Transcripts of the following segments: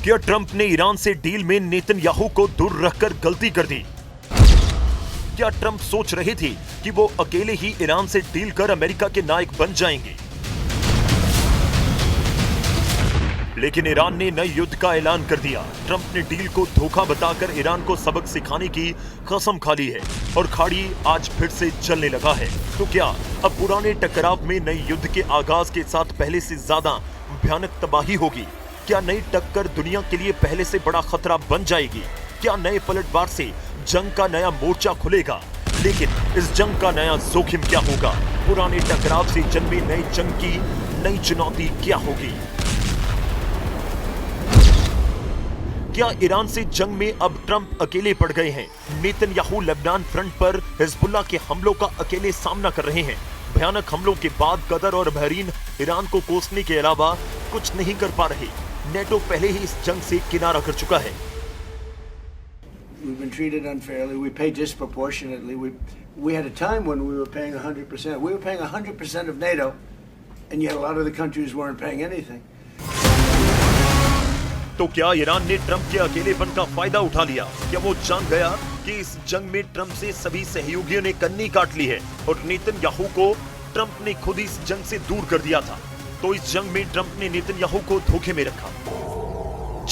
क्या ट्रंप ने ईरान से डील में नेतन्याहू को दूर रखकर गलती कर दी? क्या ट्रंप सोच रहे थे कि वो अकेले ही ईरान से डील कर अमेरिका के नायक बन जाएंगे? लेकिन ईरान ने नए युद्ध का ऐलान कर दिया। ट्रंप ने डील को धोखा बताकर ईरान को सबक सिखाने की कसम खा ली है और खाड़ी आज फिर से चलने लगा है। तो क्या अब पुराने टकराव में नए युद्ध के आगाज के साथ पहले से ज्यादा भयानक तबाही होगी? क्या नई टक्कर दुनिया के लिए पहले से बड़ा खतरा बन जाएगी? क्या नए पलटवार से जंग का नया मोर्चा खुलेगा? लेकिन इस जंग का नया जोखिम क्या होगा? पुराने टकराव से जन्मे नई जंग की नई चुनौती क्या होगी? क्या ईरान से जंग में अब ट्रंप अकेले पड़ गए हैं? नेतन्याहू लेबनान फ्रंट पर हिजबुल्लाह के हमलों का अकेले सामना कर रहे हैं। भयानक हमलों के बाद कतर और बहरीन ईरान को कोसने के अलावा कुछ नहीं कर पा रहे। नेटो पहले ही इस जंग से किनारा कर चुका है। We've been treated unfairly. We pay disproportionately. We had a time when we were paying 100%. We were paying 100% of NATO, and yet a lot of the countries weren't paying anything. तो क्या ईरान ने Trump के अकेलेपन का फायदा उठा लिया? क्या वो जान गया कि इस जंग में ट्रंप से सभी सहयोगियों ने कन्नी काट ली है और नेतन्याहू को ट्रंप ने खुद इस जंग से दूर कर दिया था? तो इस जंग में ट्रंप ने नेतन्याहू को धोखे में रखा।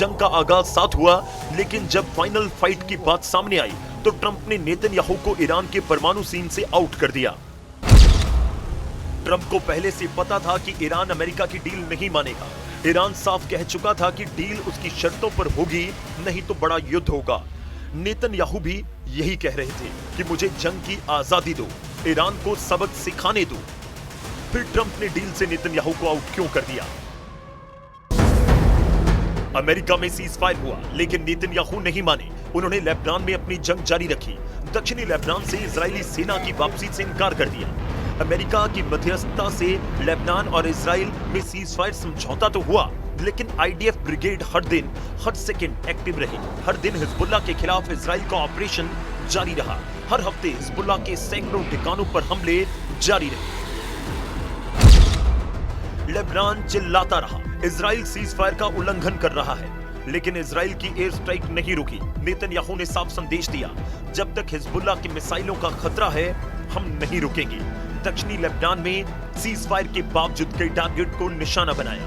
जंग का आगाज साथ हुआ, लेकिन जब फाइनल फाइट की बात सामने आई तो ट्रंप ने नेतन्याहू को ईरान के परमाणु सीन से आउट कर दिया। ट्रंप को पहले से पता था कि ईरान अमेरिका की डील नहीं मानेगा। ईरान साफ कह चुका था कि डील उसकी शर्तों पर होगी, नहीं तो बड़ा युद्ध होगा। नेतन्याहू भी यही कह रहे थे कि मुझे जंग की आजादी दो, ईरान को सबक सिखाने दो। फिर ट्रंप ने डील से नेतन्याहू को आउट क्यों कर दिया? अमेरिका में सीज फायर हुआ, लेकिन नेतन्याहू नहीं माने। उन्होंने लेबनान में अपनी जंग जारी रखी। दक्षिणी लेबनान से इजरायली सेना की वापसी से इनकार कर दिया। अमेरिका की मध्यस्थता से लेबनान और इजराइल में सीज फायर समझौता तो हुआ, लेकिन आईडीएफ ब्रिगेड हर दिन हर सेकंड एक्टिव रही। हर दिन हिजबुल्लाह के खिलाफ इजराइल का ऑपरेशन जारी रहा। हर हफ्ते हिजबुल्लाह के सैकड़ों ठिकानों पर हमले जारी रहे। लेबनान चिल्लाता रहा, इजराइल सीज फायर का उल्लंघन कर रहा है, लेकिन इजराइल की एयर स्ट्राइक नहीं रुकी। नेतन्याहू ने साफ संदेश दिया, जब तक हिजबुल्लाह की मिसाइलों का खतरा है, हम नहीं रुकेंगे। दक्षिणी लेबनान में सीज फायर के बावजूद कई टारगेट को निशाना बनाया।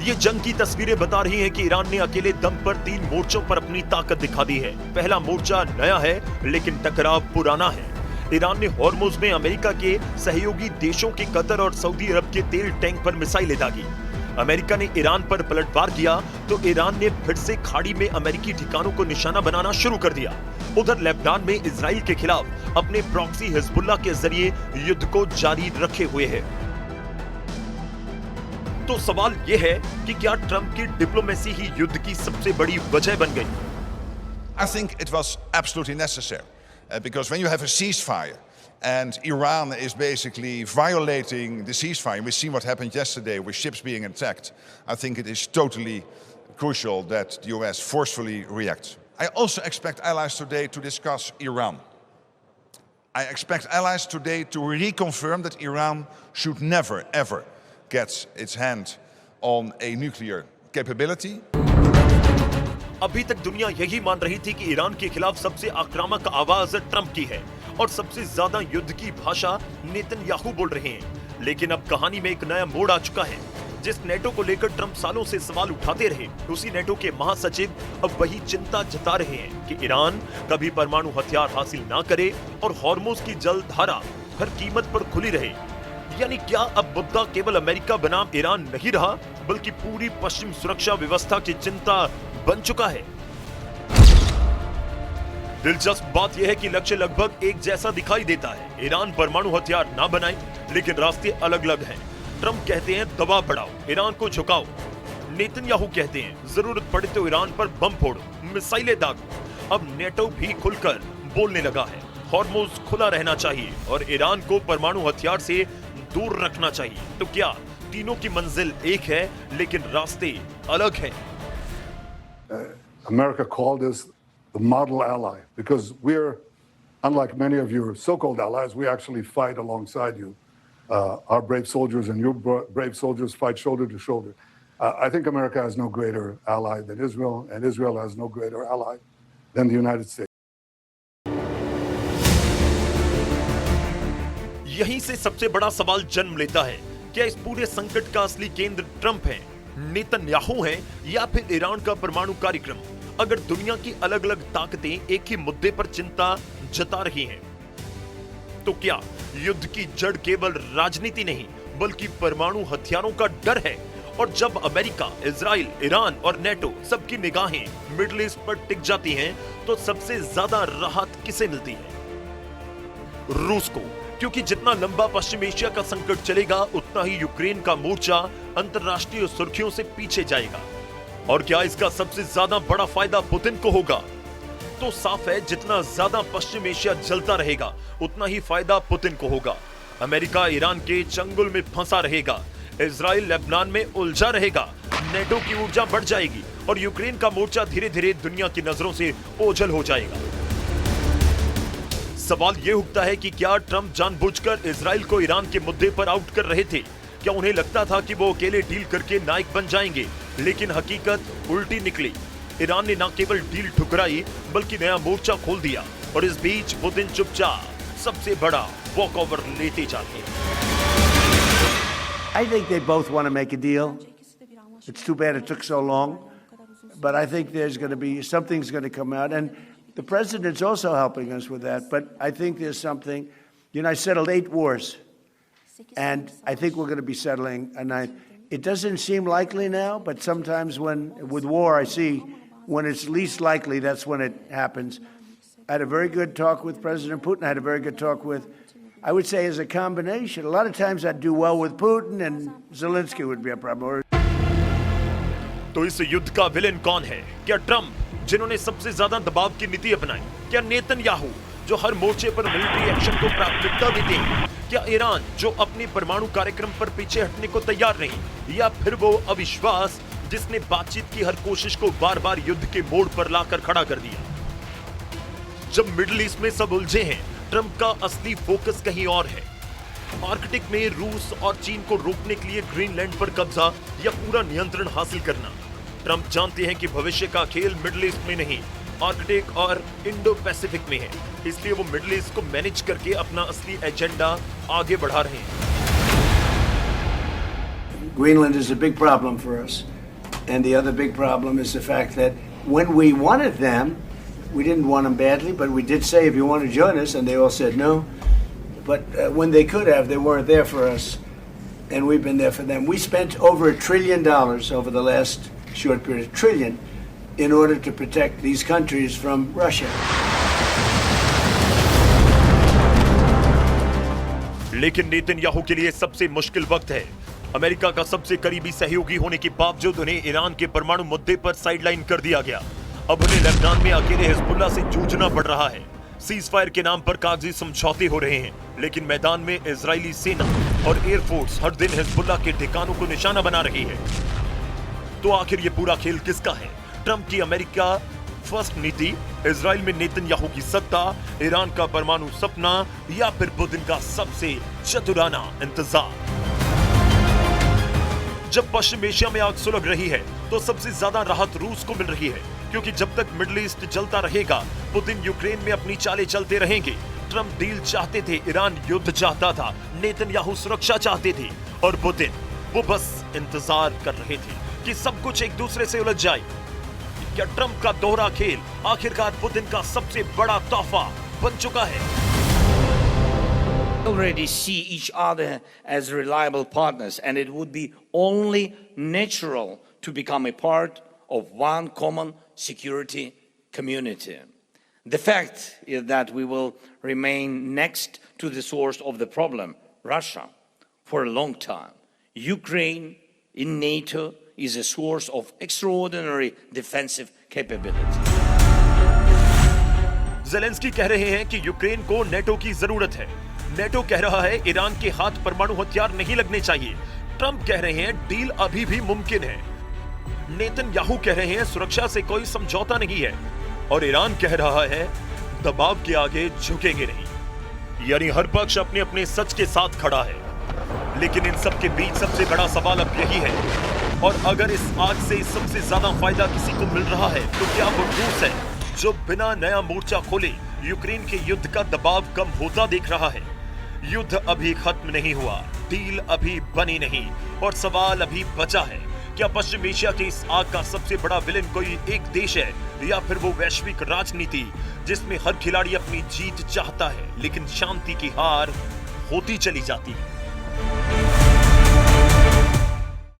ये जंग की तस्वीरें बता रही हैं कि ईरान ने अकेले दम पर 3 मोर्चों पर अपनी ताकत दिखा दी है। पहला मोर्चा नया है, लेकिन टकराव पुराना है। ईरान ने हॉर्मुज में अमेरिका के सहयोगी देशों के कतर और सऊदी अरब के तेल टैंक पर मिसाइलें दागी। अमेरिका ने ईरान पर पलटवार किया तो ईरान ने फिर से खाड़ी में अमेरिकी ठिकानों को निशाना बनाना शुरू कर दिया। उधर लेबनान में इजराइल के खिलाफ अपने प्रॉक्सी हिजबुल्लाह के जरिए युद्ध को जारी रखे हुए है। तो सवाल यह है कि क्या ट्रंप की डिप्लोमेसी ही युद्ध की सबसे बड़ी वजह बन गई? I think it was absolutely necessary because when you have a ceasefire and Iran is basically violating the ceasefire, we've seen what happened yesterday with ships being attacked. I think it is totally crucial that the US forcefully reacts. I also expect allies today to discuss Iran. I expect allies today to reconfirm that Iran should never, ever get its hand on a nuclear capability. अभी तक दुनिया यही मान रही थी कि Iran के खिलाफ सबसे आक्रामक आवाज ट्रंप की है और सबसे ज्यादा युद्ध की भाषा नेतन्याहू बोल रहे हैं। लेकिन अब कहानी में एक नया मोड़ आ चुका है। जिस नेटो को लेकर ट्रंप सालों से सवाल उठाते रहे, उसी नेटो के महासचिव अब वही चिंता जता रहे हैं कि ईरान कभी परमाणु हथियार हासिल ना करे और हॉर्मुज की जल धारा हर कीमत पर खुली रहे। यानी क्या अब मुद्दा केवल अमेरिका बनाम ईरान नहीं रहा, बल्कि पूरी पश्चिम सुरक्षा व्यवस्था की चिंता बन चुका है। दिलचस्प बात यह है कि लक्ष्य लगभग एक जैसा दिखाई देता है। ईरान परमाणु हथियार ना बनाए, लेकिन रास्ते अलग अलग हैं। ट्रंप कहते हैं दबाव बढ़ाओ, ईरान को झुकाओ। नेतन्याहू कहते हैं जरूरत पड़े तो ईरान पर बम फोड़ो, मिसाइलें दागो। अब नेटो भी खुलकर बोलने लगा है। हॉर्मुज खुला रहना चाहिए और ईरान को परमाणु हथियार से दूर रखना चाहिए। तो क्या तीनों की मंजिल एक है, लेकिन रास्ते अलग हैं? America called us the model ally because we're, unlike many of your so-called allies, we actually fight alongside you. Our brave soldiers and your brave soldiers fight shoulder to shoulder. I think America has no greater ally than Israel, and Israel has no greater ally than the United States. यहीं से सबसे बड़ा सवाल जन्म लेता है, क्या इस पूरे संकट का असली केंद्र ट्रंप है, नेतन्याहू है या फिर ईरान का परमाणु कार्यक्रम? अगर दुनिया की अलग अलग ताकतें एक ही मुद्दे पर चिंता जता रही हैं, तो क्या युद्ध की जड़ केवल राजनीति नहीं बल्कि परमाणु हथियारों का डर है? और जब अमेरिका, इजराइल, ईरान और नेटो सबकी निगाहें मिडिल ईस्ट पर टिक जाती हैं, तो सबसे ज्यादा राहत किसे मिलती है? रूस को, क्योंकि जितना लंबा पश्चिम एशिया का संकट चलेगा उतना ही यूक्रेन का मोर्चा अंतरराष्ट्रीय सुर्खियों से पीछे जाएगा। और क्या इसका सबसे ज्यादा बड़ा फायदा पुतिन को होगा? तो साफ है, जितना ज्यादा पश्चिम एशिया जलता रहेगा उतना ही फायदा पुतिन को होगा। अमेरिका ईरान के चंगुल में फंसा रहेगा, इजराइल लेबनान में उलझा रहेगा, नेटो की ऊर्जा बढ़ जाएगी और यूक्रेन का मोर्चा धीरे धीरे दुनिया की नजरों से ओझल हो जाएगा। सवाल यह उठता है कि क्या ट्रंप जानबूझकर इजराइल को ईरान के मुद्दे पर आउट कर रहे थे? क्या उन्हें लगता था कि वो अकेले डील करके नायक बन जाएंगे? लेकिन हकीकत उल्टी निकली। ईरान ने न केवल डील ठुकराई बल्कि नया मोर्चा खोल दिया और इस बीच पुतिन चुपचाप सबसे बड़ा वॉकओवर लेते जाते हैं। I think they both want to make a deal. It's too bad it took so long, but I think there's going to be something's going to come out, and the president's also helping us with that. But I think there's something. You know, I settled 8 wars, and I think we're going to be settling a 9th. It doesn't seem likely now, but sometimes with war, I see when it's least likely, that's when it happens. I had a very good talk with President Putin. I had a very good talk with, I would say, as a combination. A lot of times I'd do well with Putin, and Zelensky would be a problem. तो इस युद्ध का villain कौन है? क्या Trump, जिन्होंने सबसे ज्यादा दबाव की नीति अपनाई? क्या नेतन्याहू, जो हर मोर्चे पर मिलिट्री एक्शन को प्राथमिकता देते हैं? क्या ईरान, जो अपने परमाणु कार्यक्रम पर पीछे हटने को तैयार नहीं? या फिर वो अविश्वास, जिसने बातचीत की हर कोशिश को बार बार युद्ध के मोड़ पर लाकर खड़ा कर दिया? जब मिडिल ईस्ट में सब उलझे हैं, ट्रंप का असली फोकस कहीं और है। आर्कटिक में रूस और चीन को रोकने के लिए ग्रीनलैंड पर कब्जा या पूरा नियंत्रण हासिल करना। ट्रंप जानते हैं कि भविष्य का खेल मिडिल ईस्ट में नहीं, आर्कटिक और इंडो पैसिफिक में है। इसलिए वो मिडिल ईस्ट को मैनेज करके अपना असली एजेंडा आगे बढ़ा रहे हैं। Greenland is a big problem for us. And the other big problem is the fact that when we wanted them, we didn't want them badly, but we did say, if you want to join us, and they all said no. But when they could have, they weren't there for us, and we've been there for them. We spent over $1 trillion over the last short period, $1 trillion, in order to protect these countries from Russia. लेकिन Netanyahu के लिए सबसे मुश्किल वक्त है। America का सबसे करीबी सहयोगी होने के बावजूद उन्हें ईरान के परमाणु मुद्दे पर साइडलाइन कर दिया गया। अब उन्हें लेबनान में अकेले हिजबुल्लाह से जूझना पड़ रहा है। सीज फायर के नाम पर कागजी समझौते हो रहे हैं, लेकिन मैदान में इजरायली सेना और एयरफोर्स हर दिन हिजबुल्लाह के ठिकानों को निशाना बना रही है। तो आखिर ये पूरा खेल किसका है? ट्रंप की अमेरिका फर्स्ट नीति, इजराइल में नेतन्याहू की सत्ता, ईरान का परमाणु सपना, या फिर पुतिन का सबसे चतुराना इंतजार? जब पश्चिम एशिया में आग सुलग रही है तो सबसे ज्यादा राहत रूस को मिल रही है, क्योंकि जब तक मिडिल ईस्ट जलता रहेगा पुतिन यूक्रेन में अपनी चालें चलते रहेंगे। ट्रंप डील चाहते थे, ईरान युद्ध चाहता था, नेतन्याहू सुरक्षा चाहते थे और पुतिन वो बस इंतजार कर रहे थे कि सब कुछ एक दूसरे से उलझ जाए। क्या ट्रंप का दोहरा खेल आखिरकार पुतिन का सबसे बड़ा तोहफा बन चुका है? Already see each other as reliable partners, and it would be only natural to become a part of one common security community. The fact is that we will remain next to the source of the problem, Russia, for a long time. Ukraine in NATO is a source of extraordinary defensive capability. Zelensky कह रहे हैं कि Ukraine को NATO की जरूरत है। NATO कह रहा है ईरान के हाथ परमाणु हथियार नहीं लगने चाहिए। ट्रंप कह रहे हैं डील अभी भी मुमकिन है। नेतन्याहू कह रहे हैं सुरक्षा से कोई समझौता नहीं है, और ईरान कह रहा है दबाव के आगे झुकेंगे नहीं। यानी हर पक्ष अपने अपने सच के साथ खड़ा है। लेकिन इन सब के बीच सबसे बड़ा सवाल अब यही है और अगर इस आग से सबसे ज्यादा फायदा किसी को मिल रहा है तो क्या वो रूस है, जो बिना नया मोर्चा खोले यूक्रेन के युद्ध का दबाव कम होता देख रहा है। युद्ध अभी खत्म नहीं हुआ, डील अभी बनी नहीं और सवाल अभी बचा है, क्या पश्चिम एशिया के इस आग का सबसे बड़ा विलेन कोई एक देश है या फिर वो वैश्विक राजनीति जिसमें हर खिलाड़ी अपनी जीत चाहता है लेकिन शांति की हार होती चली जाती है।